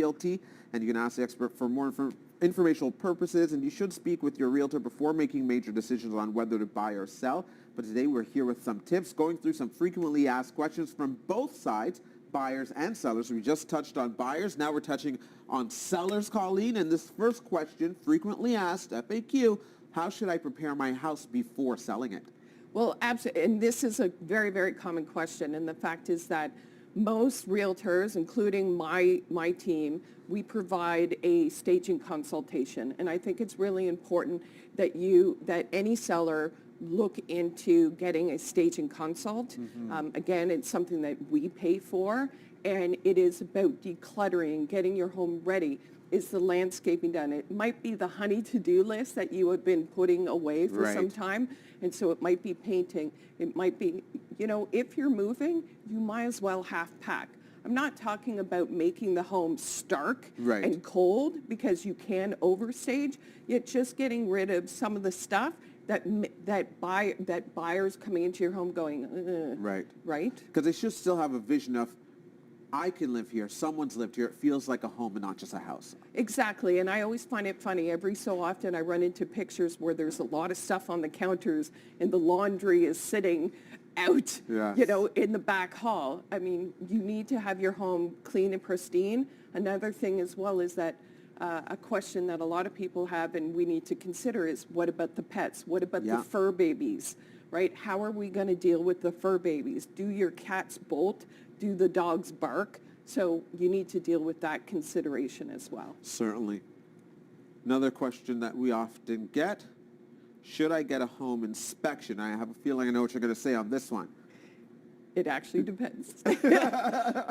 Realty, and you can ask the expert for more informational purposes, and you should speak with your realtor before making major decisions on whether to buy or sell. But today we're here with some tips, going through some frequently asked questions from both sides, buyers and sellers. We just touched on buyers. Now we're touching on sellers, Colleen. And this first question, frequently asked, FAQ, how should I prepare my house before selling it? Well, absolutely. And this is a very, very common question. And the fact is that most realtors, including my team, we provide a staging consultation. And I think it's really important that any seller look into getting a staging consult. Again, it's something that we pay for, and it is about decluttering, getting your home ready. Is the landscaping done? It might be the honey to-do list that you have been putting away for some time, and so it might be painting. It might be, if you're moving, you might as well half pack. I'm not talking about making the home stark and cold, because you can overstage, yet just getting rid of some of the stuff that buyers coming into your home going, right? Because they should still have a vision of, I can live here, someone's lived here, it feels like a home and not just a house. Exactly, and I always find it funny. Every so often I run into pictures where there's a lot of stuff on the counters and the laundry is sitting out, in the back hall. I mean, you need to have your home clean and pristine. Another thing as well is that a question that a lot of people have and we need to consider is, what about the pets? What about the fur babies, right? How are we going to deal with the fur babies? Do your cats bolt? Do the dogs bark? So you need to deal with that consideration as well. Certainly. Another question that we often get, should I get a home inspection? I have a feeling I know what you're going to say on this one. It actually depends.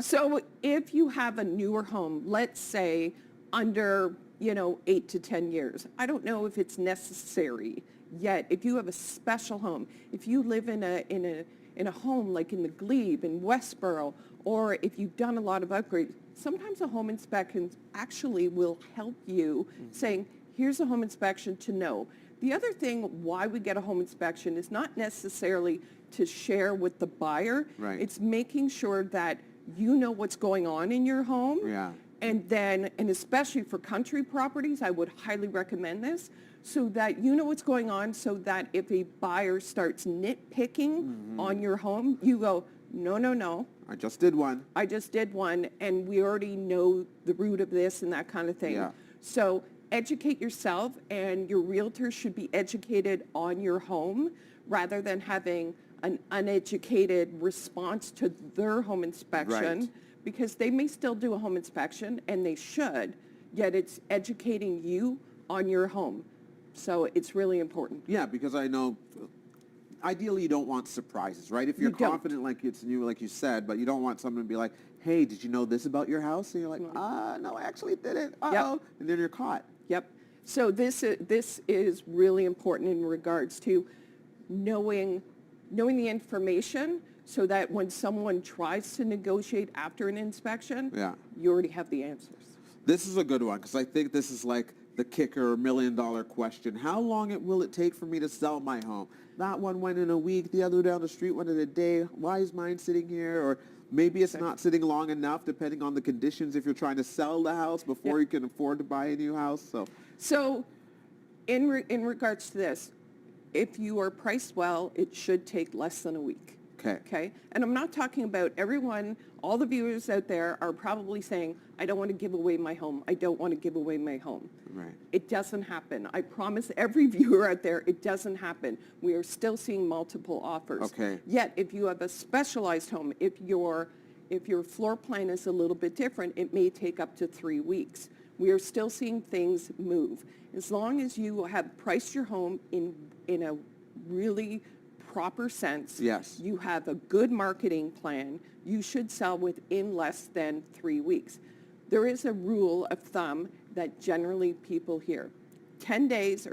So if you have a newer home, let's say under 8 to 10 years, I don't know if it's necessary yet. If you have a special home, if you live in a home like in the Glebe in Westboro, or if you've done a lot of upgrades, sometimes a home inspection actually will help you saying, here's a home inspection to know. The other thing why we get a home inspection is not necessarily to share with the buyer. It's making sure that you know what's going on in your home. And especially for country properties, I would highly recommend this, so that you know what's going on, so that if a buyer starts nitpicking on your home, you go, no. I just did one, and we already know the root of this and that kind of thing. So educate yourself, and your realtor should be educated on your home rather than having an uneducated response to their home inspection. Because they may still do a home inspection, and they should, yet it's educating you on your home. So it's really important. Yeah, because I know, ideally you don't want surprises, right? If you're confident like it's new, like you said, but you don't want someone to be like, hey, did you know this about your house? And you're like, no, I actually didn't. And then you're caught. So this is really important in regards to knowing the information, so that when someone tries to negotiate after an inspection, you already have the answers. This is a good one, because I think this is like the kicker, $1 million question. How long will it take for me to sell my home? That one went in a week, the other down the street went in a day. Why is mine sitting here? Or maybe it's not sitting long enough, depending on the conditions, if you're trying to sell the house before you can afford to buy a new house. So in regards to this, if you are priced well, it should take less than a week. Okay. And I'm not talking about everyone, all the viewers out there are probably saying, I don't want to give away my home. I don't want to give away my home. It doesn't happen. I promise every viewer out there, it doesn't happen. We are still seeing multiple offers. Yet, if you have a specialized home, if your floor plan is a little bit different, it may take up to 3 weeks. We are still seeing things move. As long as you have priced your home in a really proper sense, you have a good marketing plan, you should sell within less than 3 weeks. There is a rule of thumb that generally people hear. 10 days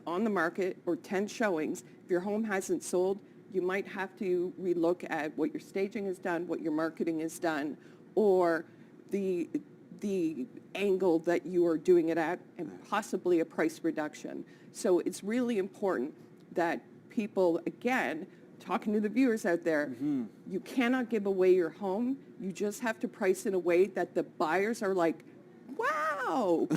on the market, or 10 showings, if your home hasn't sold, you might have to relook at what your staging has done, what your marketing has done, or the angle that you are doing it at, and possibly a price reduction. So it's really important that people, again, talking to the viewers out there, you cannot give away your home. You just have to price in a way that the buyers are like, wow,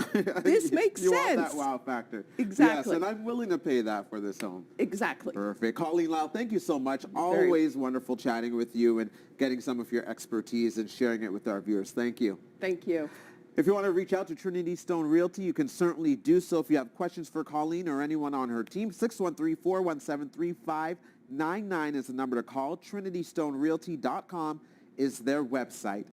this makes you sense. want that wow factor. Exactly. Yes, and I'm willing to pay that for this home. Exactly. Perfect. Colleen, Lyle, thank you so much. Always wonderful chatting with you and getting some of your expertise and sharing it with our viewers. Thank you. Thank you. If you want to reach out to TrinityStone Realty, you can certainly do so. If you have questions for Colleen or anyone on her team, 613-417-3599 is the number to call. TrinityStoneRealty.com is their website.